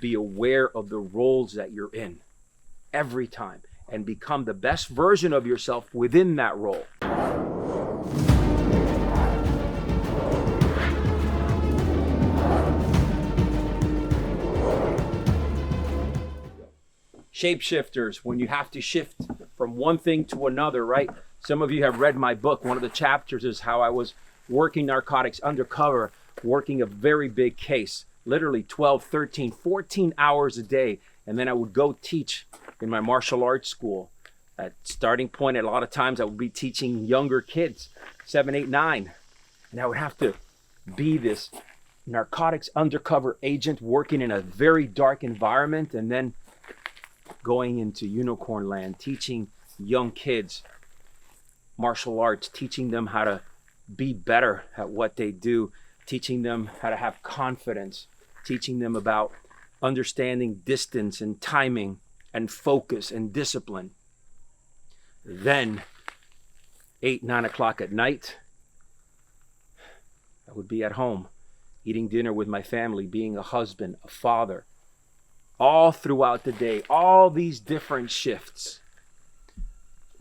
be aware of the roles that you're in every time and become the best version of yourself within that role. Shapeshifters, when you have to shift from one thing to another, right? Some of you have read my book. One of the chapters is how I was working narcotics undercover, working a very big case, literally 12, 13, 14 hours a day. And then I would go teach in my martial arts school. At starting point, a lot of times I would be teaching younger kids, 7, 8, 9. And I would have to be this narcotics undercover agent working in a very dark environment, and then going into unicorn land, teaching young kids martial arts, teaching them how to be better at what they do, teaching them how to have confidence, teaching them about understanding distance and timing and focus and discipline. Then 8, 9 o'clock at night, I would be at home eating dinner with my family, being a husband, a father, all throughout the day, all these different shifts.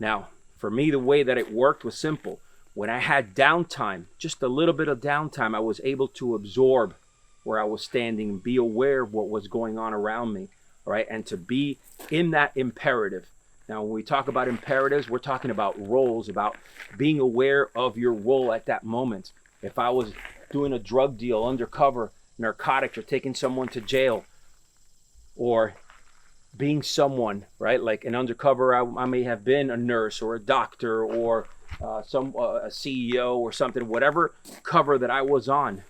Now, for me, the way that it worked was simple. When I had downtime, just a little bit of downtime, I was able to absorb where I was standing and be aware of what was going on around me, right? And to be in that imperative. Now, when we talk about imperatives, we're talking about roles, about being aware of your role at that moment. If I was doing a drug deal, undercover, narcotics, or taking someone to jail, or being someone, right? Like an undercover, I may have been a nurse or a doctor or a CEO or something, whatever cover that I was on,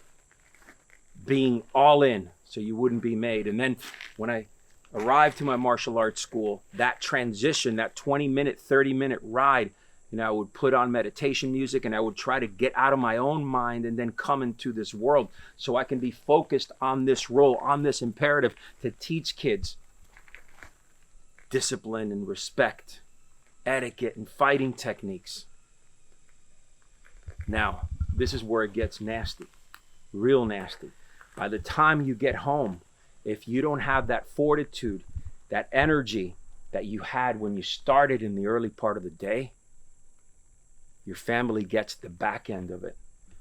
being all in so you wouldn't be made. And then when I arrived to my martial arts school, that transition, that 20-minute, 30-minute ride, I would put on meditation music and I would try to get out of my own mind and then come into this world so I can be focused on this role, on this imperative to teach kids discipline and respect, etiquette and fighting techniques. Now, this is where it gets nasty, real nasty. By the time you get home, if you don't have that fortitude, that energy that you had when you started in the early part of the day, your family gets the back end of it.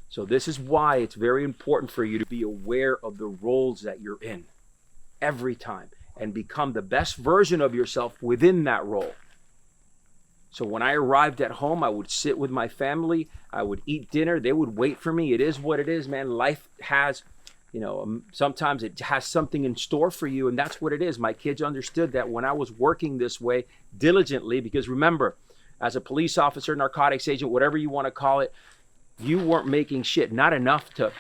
So this is why it's very important for you to be aware of the roles that you're in every time and become the best version of yourself within that role. So when I arrived at home, I would sit with my family, I would eat dinner, they would wait for me. It is what it is, man. Life has, sometimes it has something in store for you, and that's what it is. My kids understood that when I was working this way diligently, because remember, as a police officer, narcotics agent, whatever you want to call it, you weren't making shit, not enough to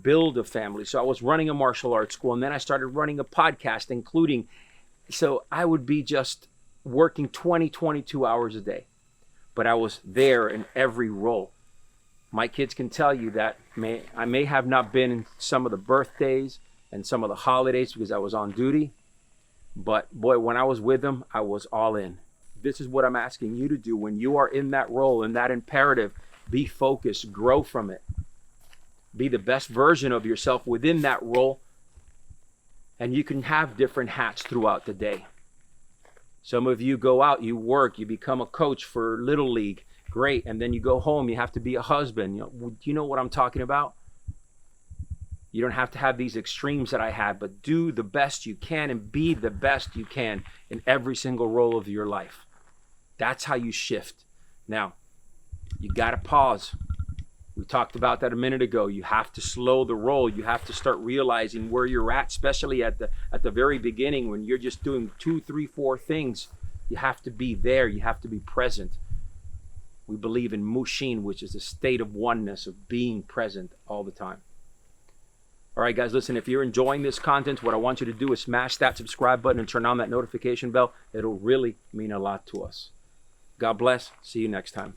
build a family. So I was running a martial arts school, and then I started running a podcast, so I would be just working 20, 22 hours a day. But I was there in every role. My kids can tell you that I may have not been in some of the birthdays and some of the holidays because I was on duty. But boy, when I was with them, I was all in. This is what I'm asking you to do when you are in that role, in that imperative. Be focused, grow from it. Be the best version of yourself within that role. And you can have different hats throughout the day. Some of you go out, you work, you become a coach for Little League. Great. And then you go home, you have to be a husband. Do you know what I'm talking about? You don't have to have these extremes that I had, but do the best you can and be the best you can in every single role of your life. That's how you shift. Now, you got to pause. We talked about that a minute ago. You have to slow the roll. You have to start realizing where you're at, especially at the very beginning when you're just doing 2, 3, 4 things. You have to be there. You have to be present. We believe in Mushin, which is a state of oneness, of being present all the time. All right, guys, listen, if you're enjoying this content, what I want you to do is smash that subscribe button and turn on that notification bell. It'll really mean a lot to us. God bless. See you next time.